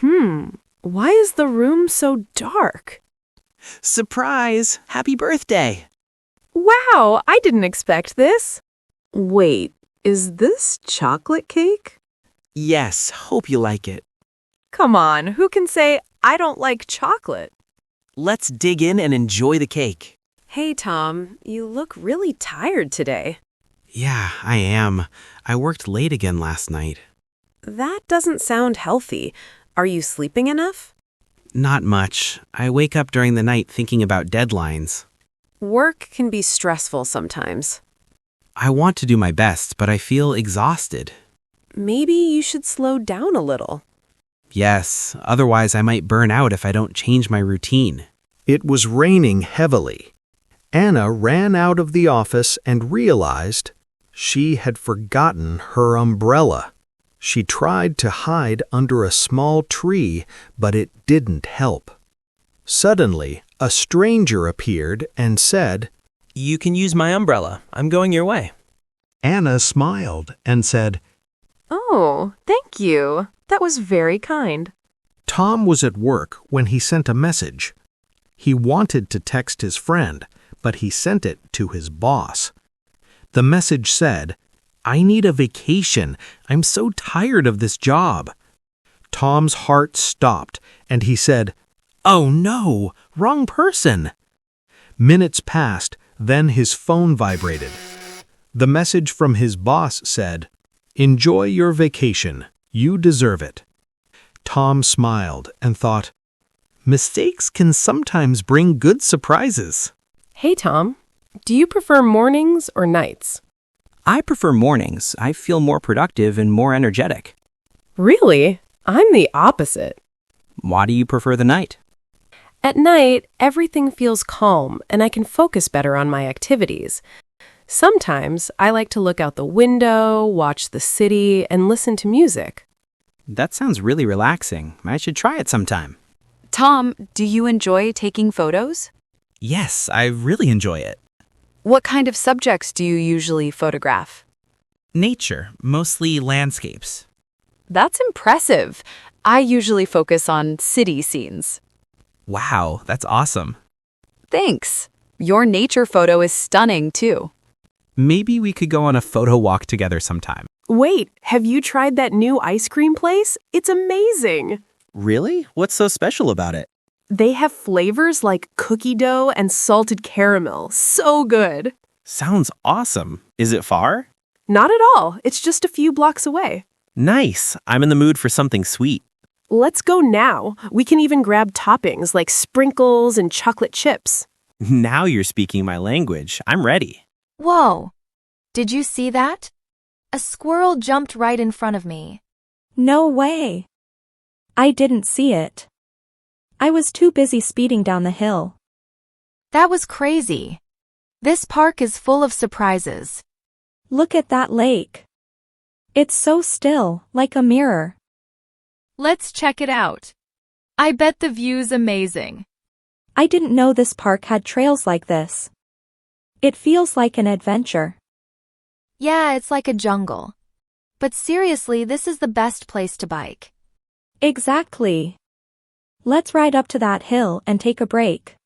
Why is the room so dark? Surprise! Happy birthday! Wow, I didn't expect this. Wait, is this chocolate cake? Yes, hope you like it. Come on, who can say, I don't like chocolate? Let's dig in and enjoy the cake. Hey, Tom, you look really tired today. Yeah, I am. I worked late again last night. That doesn't sound healthy. Are you sleeping enough? Not much. I wake up during the night thinking about deadlines. Work can be stressful sometimes. I want to do my best, but I feel exhausted. Maybe you should slow down a little. Yes, otherwise I might burn out if I don't change my routine. It was raining heavily. Anna ran out of the office and realized she had forgotten her umbrella. She tried to hide under a small tree, but it didn't help. Suddenly, a stranger appeared and said, You can use my umbrella. I'm going your way. Anna smiled and said, Oh, thank you. That was very kind. Tom was at work when he sent a message. He wanted to text his friend, but he sent it to his boss. The message said, I need a vacation. I'm so tired of this job. Tom's heart stopped, and he said, Oh no, wrong person. Minutes passed, then his phone vibrated. The message from his boss said, Enjoy your vacation. You deserve it. Tom smiled and thought, Mistakes can sometimes bring good surprises. Hey, Tom, do you prefer mornings or nights? I prefer mornings. I feel more productive and more energetic. Really? I'm the opposite. Why do you prefer the night? At night, everything feels calm and I can focus better on my activities. Sometimes I like to look out the window, watch the city, and listen to music. That sounds really relaxing. I should try it sometime. Tom, do you enjoy taking photos? Yes, I really enjoy it. What kind of subjects do you usually photograph? Nature, mostly landscapes. That's impressive. I usually focus on city scenes. Wow, that's awesome. Thanks. Your nature photo is stunning, too. Maybe we could go on a photo walk together sometime. Wait, have you tried that new ice cream place? It's amazing. Really? What's so special about it? They have flavors like cookie dough and salted caramel. So good. Sounds awesome. Is it far? Not at all. It's just a few blocks away. Nice. I'm in the mood for something sweet. Let's go now. We can even grab toppings like sprinkles and chocolate chips. Now you're speaking my language. I'm ready. Whoa! Did you see that? A squirrel jumped right in front of me. No way. I didn't see it. I was too busy speeding down the hill. That was crazy. This park is full of surprises. Look at that lake. It's so still, like a mirror. Let's check it out. I bet the view's amazing. I didn't know this park had trails like this. It feels like an adventure. Yeah, it's like a jungle. But seriously, this is the best place to bike. Exactly. Let's ride up to that hill and take a break.